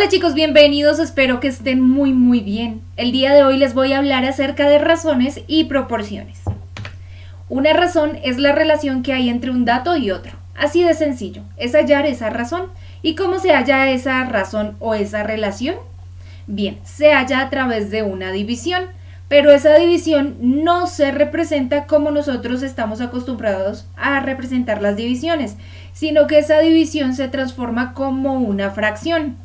Hola chicos, bienvenidos, espero que estén muy bien. El día de hoy les voy a hablar acerca de razones y proporciones. Una razón es la relación que hay entre un dato y otro. Así de sencillo, es hallar esa razón. ¿Y cómo se halla esa razón o esa relación? Bien, se halla a través de una división, pero esa división no se representa como nosotros estamos acostumbrados a representar las divisiones, sino que esa división se transforma como una fracción.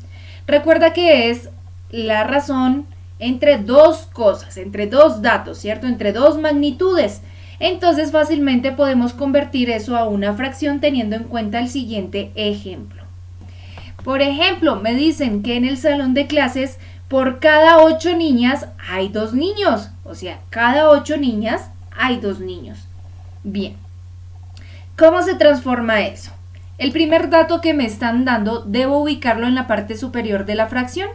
Recuerda que es la razón entre dos cosas, entre dos datos, ¿cierto? Entre dos magnitudes. Entonces fácilmente podemos convertir eso a una fracción teniendo en cuenta el siguiente ejemplo. Por ejemplo, me dicen que en el salón de clases por cada 8 niñas hay 2 niños. O sea, cada 8 niñas hay 2 niños. Bien, ¿cómo se transforma eso? El primer dato que me están dando debo ubicarlo en la parte superior de la fracción.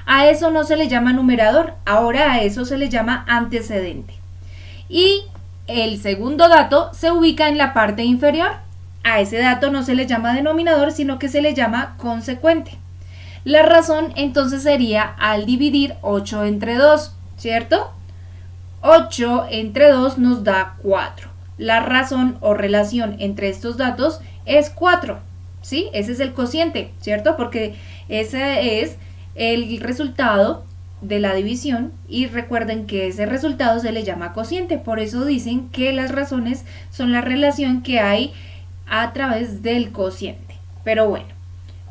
A eso no se le llama numerador, ahora a eso se le llama antecedente. Y el segundo dato se ubica en la parte inferior. A ese dato no se le llama denominador, sino que se le llama consecuente. La razón entonces sería al dividir 8 entre 2, ¿cierto? 8 entre 2 nos da 4. La razón o relación entre estos datos es 4, ¿sí? Ese es el cociente, ¿cierto? Porque ese es el resultado de la división y recuerden que ese resultado se le llama cociente, por eso dicen que las razones son la relación que hay a través del cociente. Pero bueno,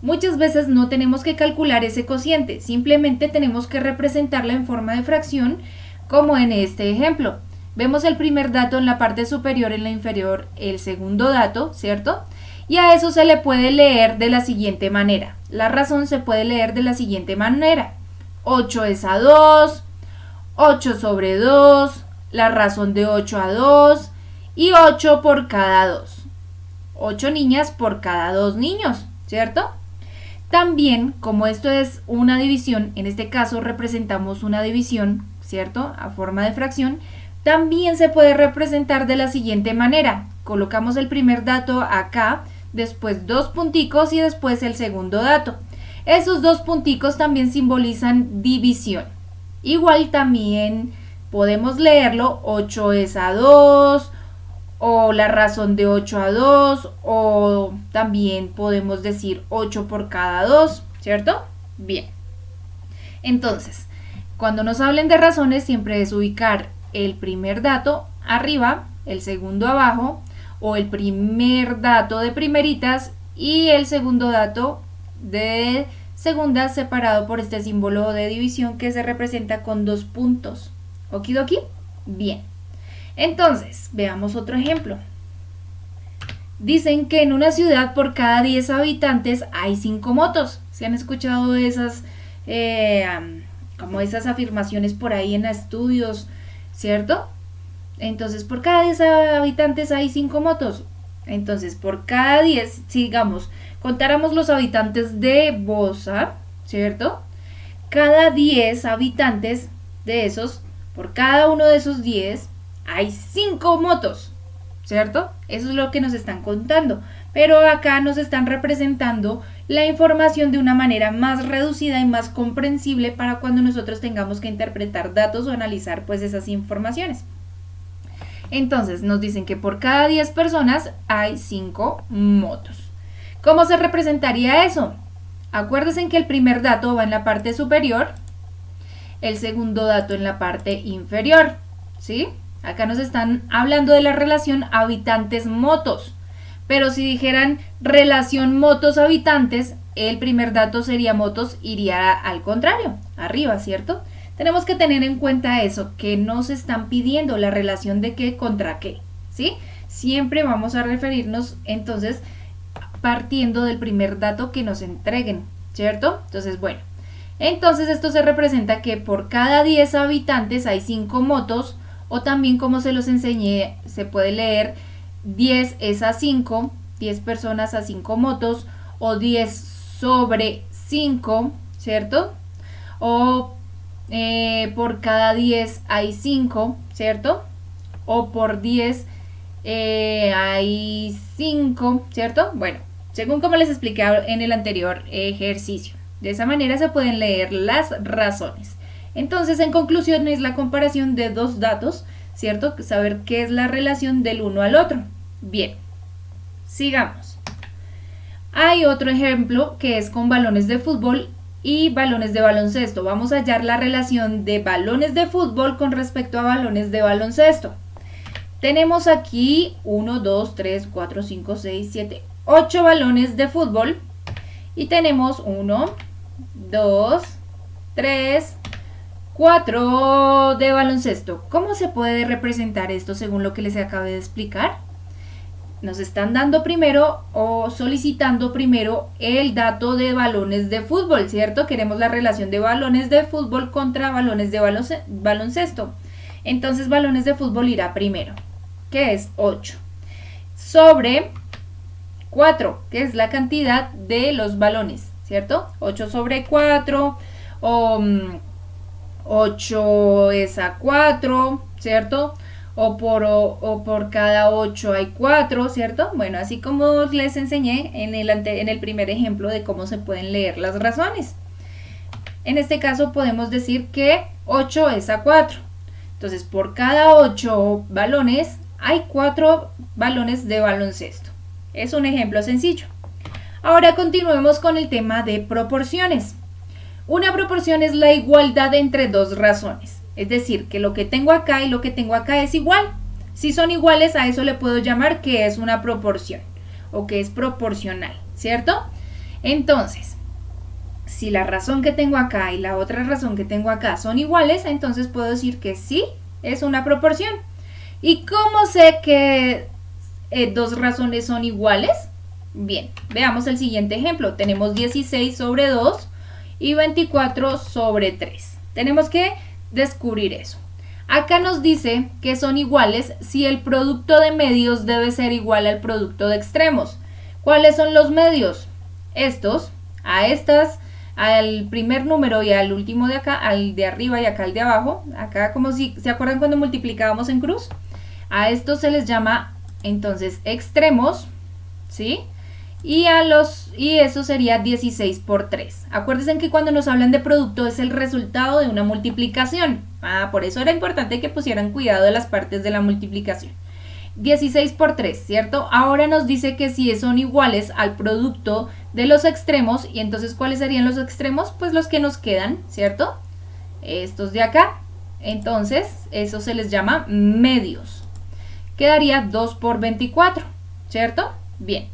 muchas veces no tenemos que calcular ese cociente, simplemente tenemos que representarla en forma de fracción, como en este ejemplo. Vemos el primer dato en la parte superior, en la inferior el segundo dato, ¿cierto? Y a eso se le puede leer de la siguiente manera. La razón se puede leer de la siguiente manera. 8 es a 2, 8 sobre 2, la razón de 8 a 2 y 8 por cada 2. 8 niñas por cada 2 niños, ¿cierto? También, como esto es una división, en este caso representamos una división, ¿cierto? A forma de fracción, también se puede representar de la siguiente manera. Colocamos el primer dato acá, después 2 punticos y después el segundo dato. Esos 2 punticos también simbolizan división. Igual también podemos leerlo 8 es a 2 o la razón de 8 a 2 o también podemos decir 8 por cada 2, ¿cierto? Bien. Entonces, cuando nos hablen de razones siempre es ubicar el primer dato arriba, el segundo abajo o el primer dato de primeritas y el segundo dato de segundas separado por este símbolo de división que se representa con 2 puntos. ¿Okidoki? Bien. Entonces, veamos otro ejemplo. Dicen que en una ciudad por cada 10 habitantes hay 5 motos. ¿Se han escuchado esas, como esas afirmaciones por ahí en estudios, ¿cierto? Entonces, por cada 10 habitantes hay 5 motos. Entonces, por cada 10, digamos, contáramos los habitantes de Bosa, ¿cierto? Cada 10 habitantes de esos, por cada uno de esos 10, hay 5 motos, ¿cierto? Eso es lo que nos están contando. Pero acá nos están representando la información de una manera más reducida y más comprensible para cuando nosotros tengamos que interpretar datos o analizar pues esas informaciones. Entonces nos dicen que por cada 10 personas hay 5 motos. ¿Cómo se representaría eso? Acuérdense que el primer dato va en la parte superior, el segundo dato en la parte inferior, ¿sí? Acá nos están hablando de la relación habitantes-motos, pero si dijeran relación motos-habitantes, el primer dato sería motos, iría al contrario, arriba, ¿cierto? Tenemos que tener en cuenta eso, que nos están pidiendo la relación de qué contra qué, ¿sí? Siempre vamos a referirnos entonces partiendo del primer dato que nos entreguen, ¿cierto? Entonces, bueno, entonces esto se representa que por cada 10 habitantes hay 5 motos, o también como se los enseñé, se puede leer 10 es a 5, 10 personas a 5 motos, o 10 sobre 5, ¿cierto? O por cada 10 hay 5, ¿cierto? O por 10 hay 5, ¿cierto? Bueno, según como les expliqué en el anterior ejercicio. De esa manera se pueden leer las razones. Entonces, en conclusión, es la comparación de dos datos, ¿cierto? Saber qué es la relación del uno al otro. Bien, sigamos. Hay otro ejemplo que es con balones de fútbol y balones de baloncesto. Vamos a hallar la relación de balones de fútbol con respecto a balones de baloncesto. Tenemos aquí 1, 2, 3, 4, 5, 6, 7, 8 balones de fútbol y tenemos 1, 2, 3, 4 de baloncesto. ¿Cómo se puede representar esto según lo que les acabé de explicar? Nos están dando primero o solicitando primero el dato de balones de fútbol, ¿cierto? Queremos la relación de balones de fútbol contra balones de baloncesto. Entonces, balones de fútbol irá primero, que es 8, sobre 4, que es la cantidad de los balones, ¿cierto? 8 sobre 4, o 8 es a 4, ¿cierto? O por cada 8 hay 4, ¿cierto? Bueno, así como les enseñé en el primer ejemplo de cómo se pueden leer las razones. En este caso podemos decir que 8 es a 4. Entonces, por cada 8 balones hay 4 balones de baloncesto. Es un ejemplo sencillo. Ahora continuemos con el tema de proporciones. Una proporción es la igualdad entre dos razones. Es decir, que lo que tengo acá y lo que tengo acá es igual. Si son iguales, a eso le puedo llamar que es una proporción o que es proporcional, ¿cierto? Entonces, si la razón que tengo acá y la otra razón que tengo acá son iguales, entonces puedo decir que sí, es una proporción. ¿Y cómo sé que dos razones son iguales? Bien, veamos el siguiente ejemplo. Tenemos 16 sobre 2 y 24 sobre 3. Tenemos que descubrir eso. Acá nos dice que son iguales si el producto de medios debe ser igual al producto de extremos. ¿Cuáles son los medios? Estos, al primer número y al último de acá, al de arriba y acá al de abajo. Acá, como si, ¿se acuerdan cuando multiplicábamos en cruz? A estos se les llama entonces extremos, ¿sí? Y eso sería 16 por 3. Acuérdense que cuando nos hablan de producto es el resultado de una multiplicación. Por eso era importante que pusieran cuidado de las partes de la multiplicación. 16 por 3, ¿cierto? Ahora nos dice que si son iguales al producto de los extremos, y entonces ¿cuáles serían los extremos? Pues los que nos quedan, ¿cierto? Estos de acá. Entonces, eso se les llama medios. Quedaría 2 por 24, ¿cierto? Bien.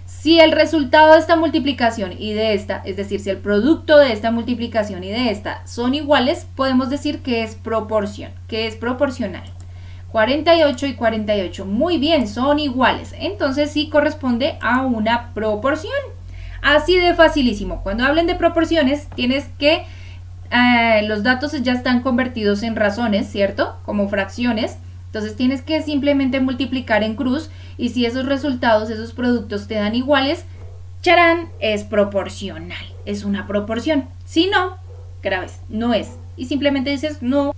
Si el resultado de esta multiplicación y de esta, es decir, si el producto de esta multiplicación y de esta son iguales, podemos decir que es proporción, que es proporcional. 48 y 48, muy bien, son iguales. Entonces sí corresponde a una proporción. Así de facilísimo. Cuando hablen de proporciones, tienes que, los datos ya están convertidos en razones, ¿cierto? Como fracciones. Entonces tienes que simplemente multiplicar en cruz y si esos resultados, esos productos te dan iguales, ¡charán!, es proporcional, es una proporción. Si no, grabes, no es. Y simplemente dices no.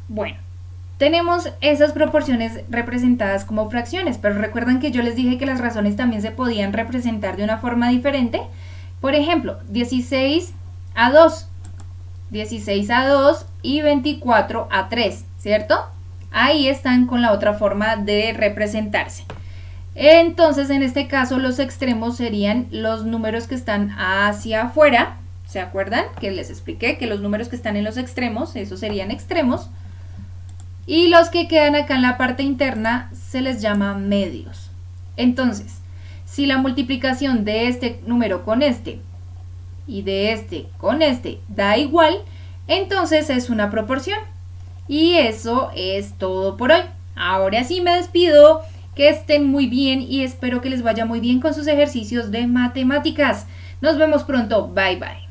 Bueno, tenemos esas proporciones representadas como fracciones, pero recuerdan que yo les dije que las razones también se podían representar de una forma diferente. Por ejemplo, 16 a 2, 16 a 2 y 24 a 3, ¿cierto? Ahí están con la otra forma de representarse. Entonces, en este caso, los extremos serían los números que están hacia afuera. ¿Se acuerdan? Que les expliqué que los números que están en los extremos, esos serían extremos. Y los que quedan acá en la parte interna se les llama medios. Entonces, si la multiplicación de este número con este y de este con este da igual, entonces es una proporción. Y eso es todo por hoy. Ahora sí me despido, que estén muy bien y espero que les vaya muy bien con sus ejercicios de matemáticas. Nos vemos pronto, bye bye.